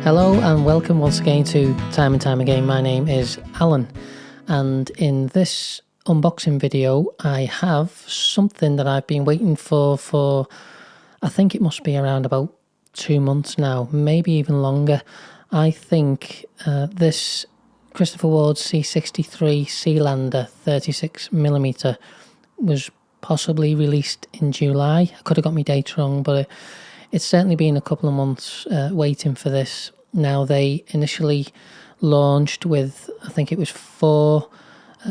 Hello and welcome once again to Time and Time Again. My name is Alan, and in this unboxing video I have something that I've been waiting for I think it must be around about 2 months now, maybe even longer. I think this Christopher Ward c63 Sealander 36mm was possibly released in July. I could have got my date wrong, but it's certainly been a couple of months waiting for this. Now, they initially launched with, I think it was 4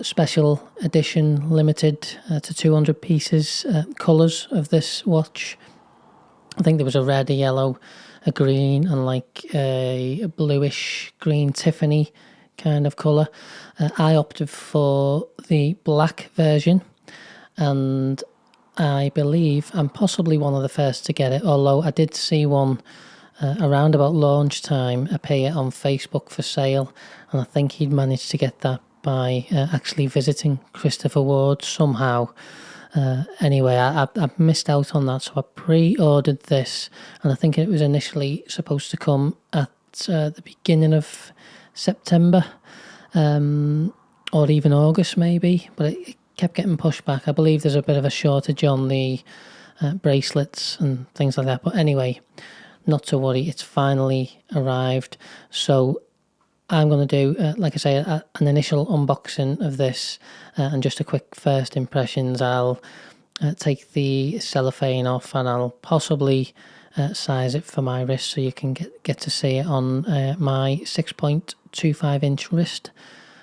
special edition limited to 200 pieces colours of this watch. I think there was a red, a yellow, a green, and like a bluish green Tiffany kind of colour. I opted for the black version, and I believe I'm possibly one of the first to get it, although I did see one around about launch time appear on Facebook for sale, and I think he'd managed to get that by actually visiting Christopher Ward somehow. Anyway, I missed out on that, so I pre-ordered this, and I think it was initially supposed to come at the beginning of September, or even August maybe, but it kept getting pushed back. I believe there's a bit of a shortage on the bracelets and things like that, but anyway, not to worry, it's finally arrived. So I'm going to do, like I say, an initial unboxing of this and just a quick first impressions. I'll take the cellophane off, and I'll possibly size it for my wrist so you can get to see it on my 6.25 inch wrist.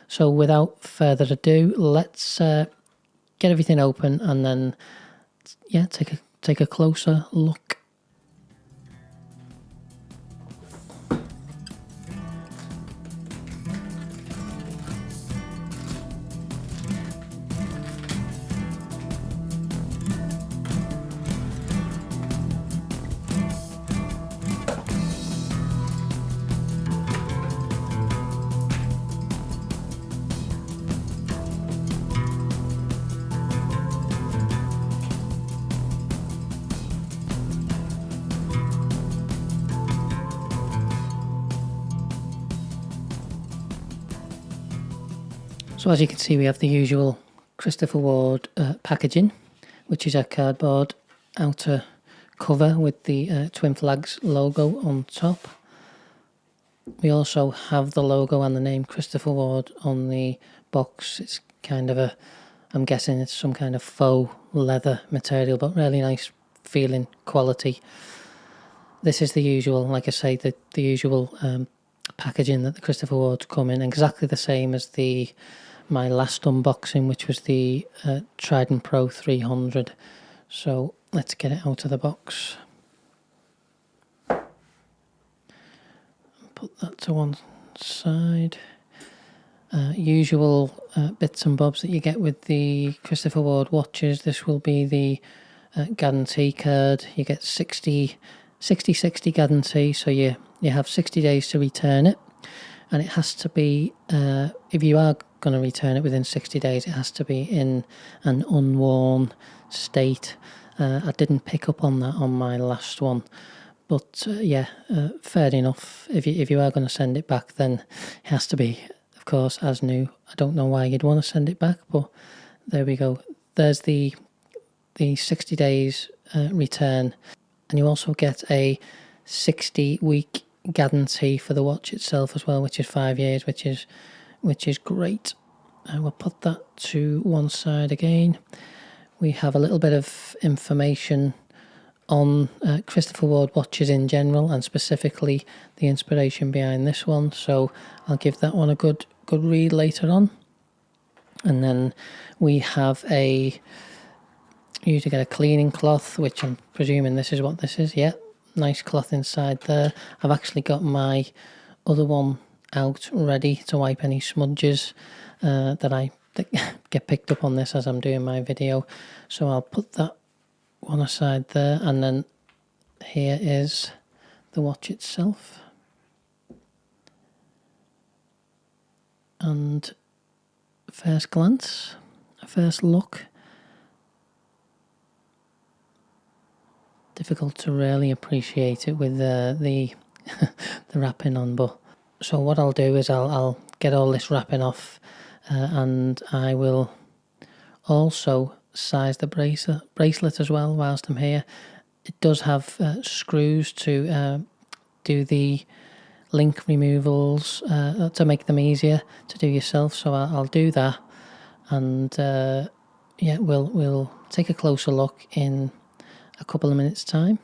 So without further ado, let's get everything open and then take a closer look. So as you can see, we have the usual Christopher Ward packaging, which is a cardboard outer cover with the Twin Flags logo on top. We also have the logo and the name Christopher Ward on the box. It's kind of I'm guessing it's some kind of faux leather material, but really nice feeling quality. This is the usual, like I say, the usual packaging that the Christopher Wards come in, exactly the same as my last unboxing, which was the Trident Pro 300. So let's get it out of the box. Put that to one side. Usual bits and bobs that you get with the Christopher Ward watches. This will be the guarantee card. You get 60 guarantee, so you have 60 days to return it, and it has to be, if you are going to return it within 60 days, it has to be in an unworn state. I didn't pick up on that on my last one, but fair enough. If you are going to send it back, then it has to be, of course, as new. I don't know why you'd want to send it back, but there we go. There's the 60 days return, and you also get a 60-week guarantee for the watch itself as well, which is 5 years, which is great. And we'll put that to one side again. We have a little bit of information on Christopher Ward watches in general, and specifically the inspiration behind this one, so I'll give that one a good read later on. And then we have you usually get a cleaning cloth, which I'm presuming this is what this is. Yeah, nice cloth inside there. I've actually got my other one out ready to wipe any smudges that get picked up on this as I'm doing my video. So I'll put that one aside there, and then here is the watch itself. And first glance, first look, difficult to really appreciate it with the the wrapping on. But so what I'll do is I'll get all this wrapping off, and I will also size the bracelet as well whilst I'm here. It does have screws to do the link removals to make them easier to do yourself, so I'll do that, and yeah, we'll take a closer look in a couple of minutes time.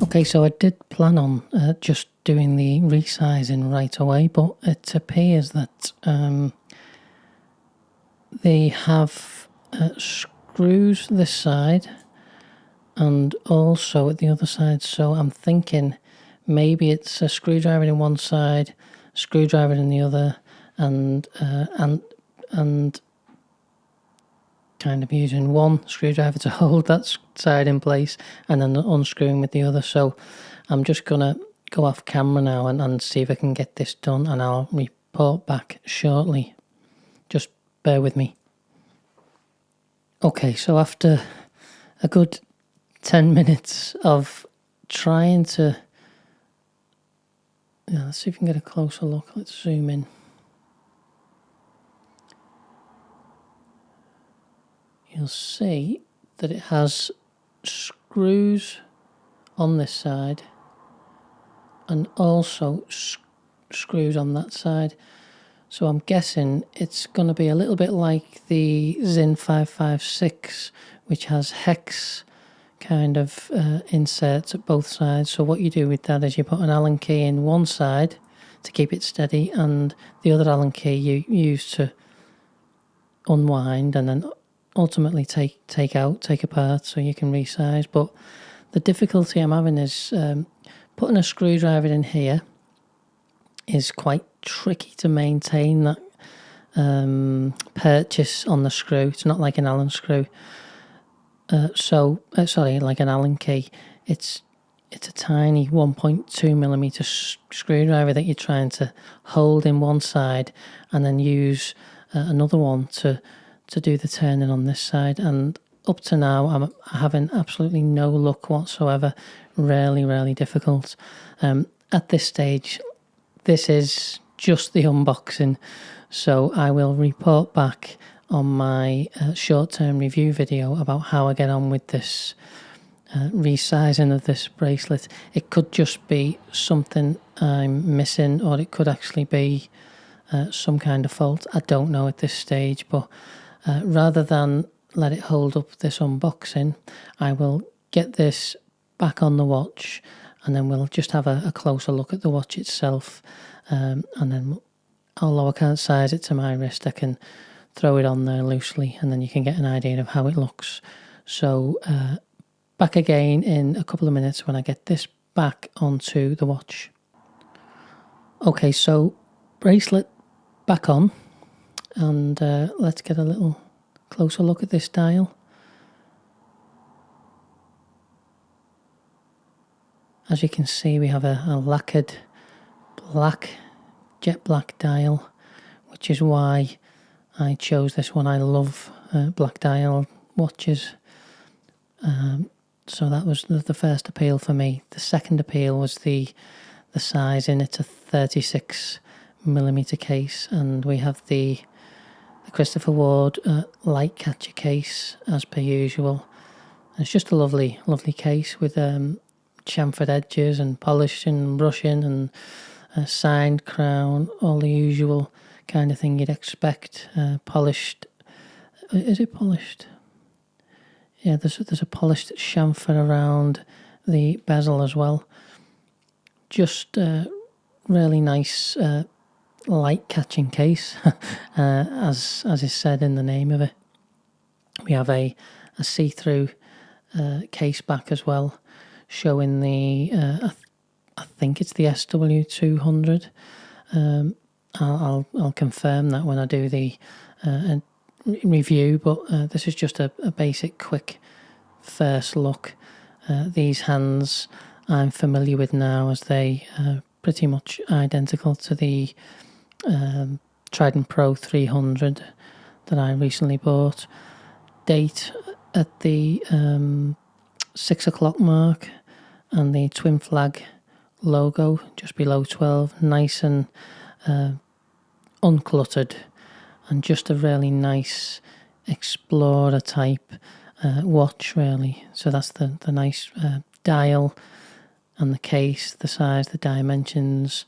Okay, so I did plan on just doing the resizing right away, but it appears that they have screws this side and also at the other side, so I'm thinking maybe it's a screwdriver in one side, screwdriver in the other, and kind of using one screwdriver to hold that side in place and then unscrewing with the other. So I'm just gonna go off camera now and see if I can get this done, and I'll report back shortly. Just bear with me. Okay, so after a good 10 minutes of trying to, let's see if we can get a closer look. Let's zoom in. You'll see that it has screws on this side and also screws on that side. So I'm guessing it's going to be a little bit like the Zin 556, which has hex kind of inserts at both sides. So what you do with that is you put an Allen key in one side to keep it steady, and the other Allen key you use to unwind and then ultimately take apart so you can resize. But the difficulty I'm having is putting a screwdriver in here is quite tricky to maintain that purchase on the screw. It's not like an Allen screw. Sorry, like an Allen key. It's a tiny 1.2mm screwdriver that you're trying to hold in one side and then use another one to do the turning on this side. And up to now I'm having absolutely no luck whatsoever. Really difficult. At this stage, this is just the unboxing, so I will report back on my short-term review video about how I get on with this resizing of this bracelet. It could just be something I'm missing, or it could actually be some kind of fault. I don't know at this stage, but rather than let it hold up this unboxing, I will get this back on the watch, and then we'll just have a closer look at the watch itself, and then although I can't size it to my wrist, I can throw it on there loosely and then you can get an idea of how it looks. So back again in a couple of minutes when I get this back onto the watch. Okay, so bracelet back on, and let's get a little closer look at this dial. As you can see, we have a lacquered black, jet black dial, which is why I chose this one. I love black dial watches. So that was the first appeal for me. The second appeal was the size in. It's a 36mm case, and we have the Christopher Ward light catcher case as per usual. And it's just a lovely case with chamfered edges and polishing and brushing and a signed crown, all the usual kind of thing you'd expect. Polished. Is it polished? Yeah, there's a polished chamfer around the bezel as well. Just really nice light catching case, as is said in the name of it. We have a see-through case back as well, showing the I think it's the SW200. I'll confirm that when I do the review, but this is just a basic quick first look. These hands I'm familiar with now, as they pretty much identical to the Trident Pro 300 that I recently bought. Date at the 6 o'clock mark, and the twin flag logo just below 12, nice and uncluttered, and just a really nice explorer type watch really. So that's the nice dial and the case, the size, the dimensions.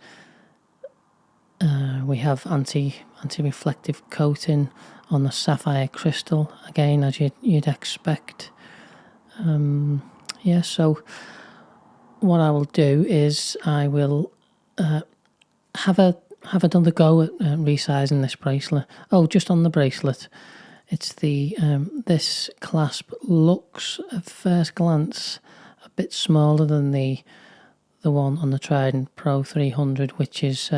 We have anti-reflective coating on the sapphire crystal, again as you'd expect. Yeah, so what I will do is I will have another go at resizing this bracelet. Oh, just on the bracelet, it's the this clasp looks at first glance a bit smaller than the one on the Trident Pro 300, which is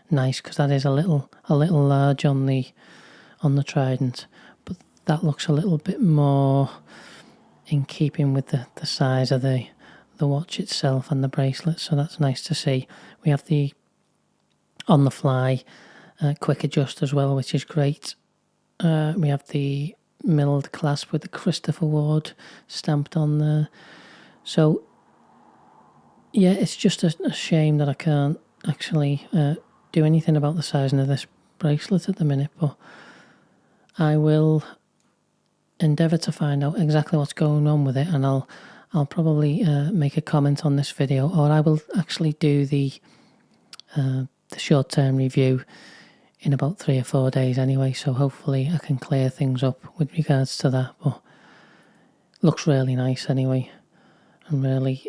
nice because that is a little large on the Trident, but that looks a little bit more in keeping with the size of the watch itself and the bracelet, so that's nice to see. We have the on the fly quick adjust as well, which is great. We have the milled clasp with the Christopher Ward stamped on there. So yeah, it's just a shame that I can't actually do anything about the sizing of this bracelet at the minute, but I will endeavour to find out exactly what's going on with it, and I'll probably make a comment on this video, or I will actually do the short-term review in about 3 or 4 days anyway, so hopefully I can clear things up with regards to that. But looks really nice anyway. I'm really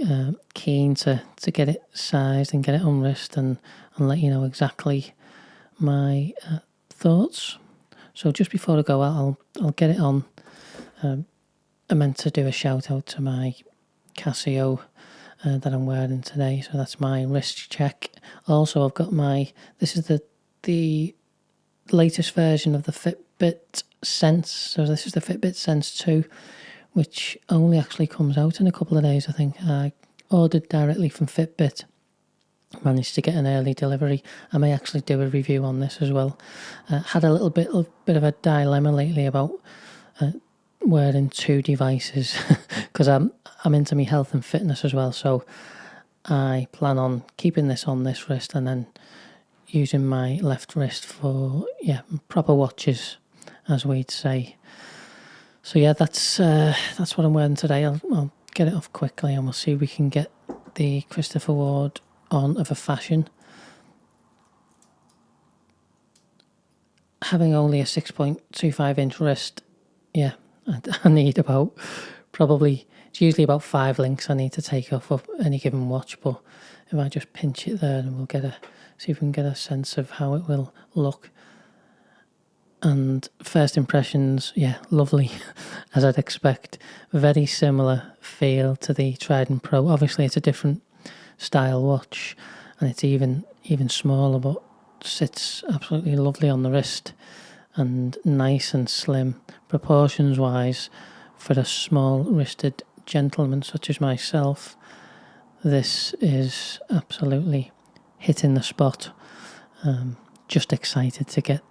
keen to get it sized and get it on wrist and let you know exactly my thoughts. So just before I go out, I'll get it on. I meant to do a shout out to my Casio that I'm wearing today, so that's my wrist check. Also, I've got this is the latest version of the Fitbit Sense, so this is the Fitbit Sense 2, which only actually comes out in a couple of days, I think. I ordered directly from Fitbit, managed to get an early delivery. I may actually do a review on this as well. Had a little bit of a dilemma lately about wearing 2 devices because I'm into my health and fitness as well, so I plan on keeping this on this wrist and then using my left wrist for proper watches, as we'd say. So yeah, that's what I'm wearing today. I'll get it off quickly and we'll see if we can get the Christopher Ward on of a fashion. Having only a 6.25 inch wrist, yeah, I need about it's usually about 5 links I need to take off of any given watch, but if I just pinch it there, and we'll see if we can get a sense of how it will look. And first impressions, yeah, lovely, as I'd expect. Very similar feel to the Trident Pro. Obviously, it's a different style watch, and it's even smaller, but sits absolutely lovely on the wrist, and nice and slim, proportions-wise, for a small-wristed gentleman such as myself. This is absolutely hitting the spot. Just excited to get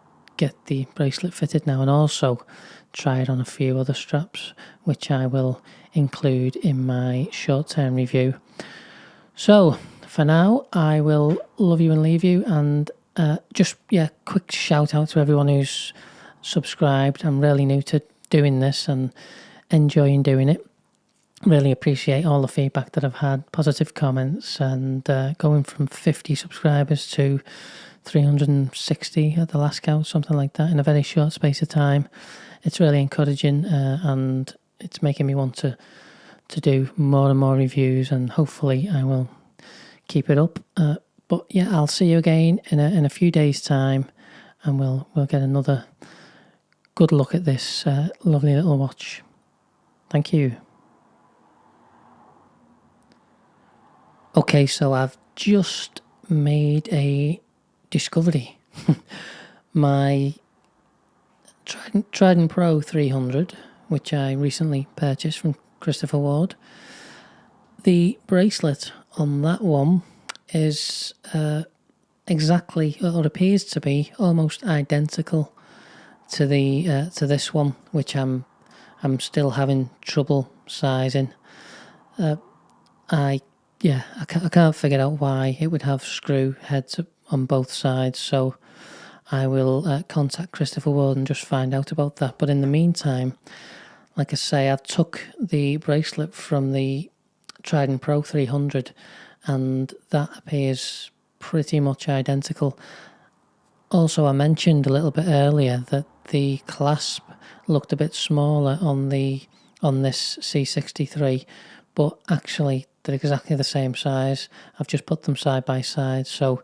the bracelet fitted now, and also try it on a few other straps, which I will include in my short-term review. So for now, I will love you and leave you, and quick shout out to everyone who's subscribed. I'm really new to doing this and enjoying doing it. Really appreciate all the feedback that I've had, positive comments, and going from 50 subscribers to 360 at the last count, something like that, in a very short space of time. It's really encouraging, and it's making me want to do more and more reviews, and hopefully I will keep it up. But yeah, I'll see you again in a few days' time, and we'll get another good look at this lovely little watch. Thank you. Okay, so I've just made a discovery. My Trident Pro 300, which I recently purchased from Christopher Ward, the bracelet on that one is exactly, or appears to be almost identical to the to this one, which I'm still having trouble sizing. I can't figure out why it would have screw heads on both sides, so I will contact Christopher Ward and just find out about that. But in the meantime, like I say, I've took the bracelet from the Trident Pro 300 and that appears pretty much identical. Also, I mentioned a little bit earlier that the clasp looked a bit smaller on this C63, but actually they're exactly the same size. I've just put them side by side, so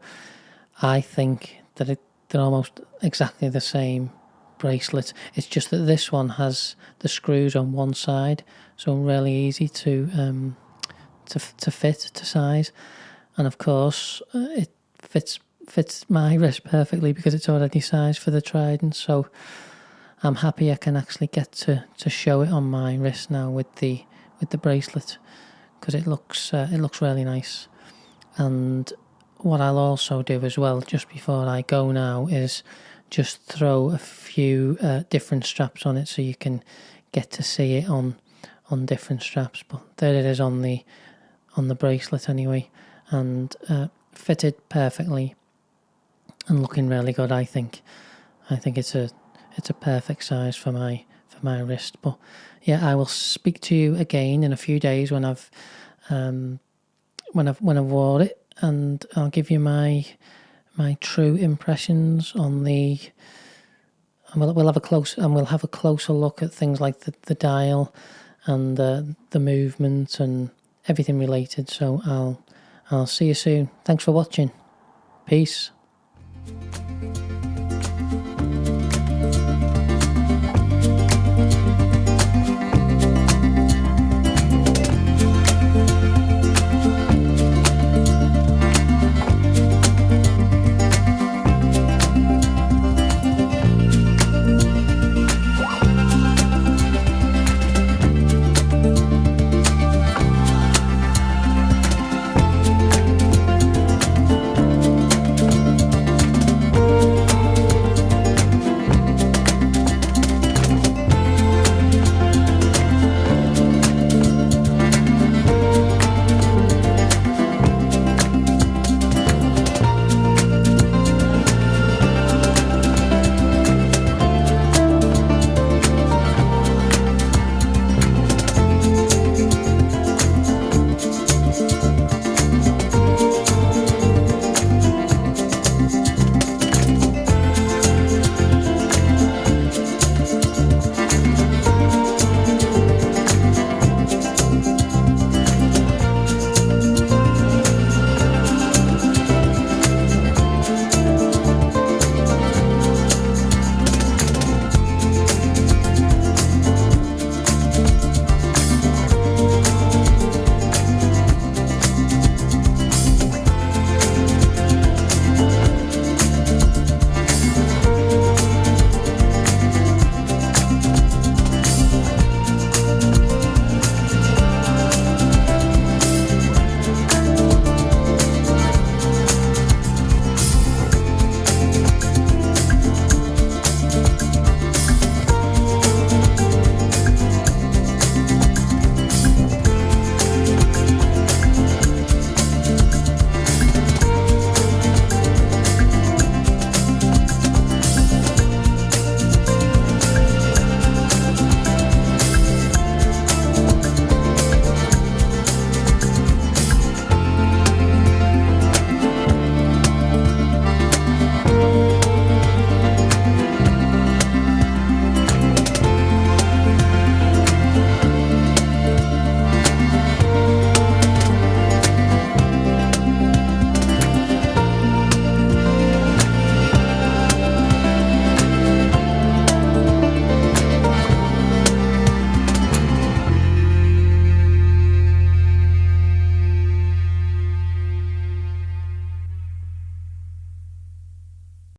I think that they're almost exactly the same bracelet. It's just that this one has the screws on one side, so really easy to fit to size, and of course it fits my wrist perfectly because it's already sized for the Trident. So I'm happy I can actually get to show it on my wrist now with the bracelet, because it looks really nice. And what I'll also do as well, just before I go now, is just throw a few different straps on it so you can get to see it on different straps. But there it is on the bracelet anyway, and fitted perfectly and looking really good. I think it's a perfect size for my wrist. But yeah, I will speak to you again in a few days when I've wore it, and I'll give you my true impressions on the. And we'll have a closer look at things like the dial and the movement and everything related. So I'll see you soon. Thanks for watching. Peace.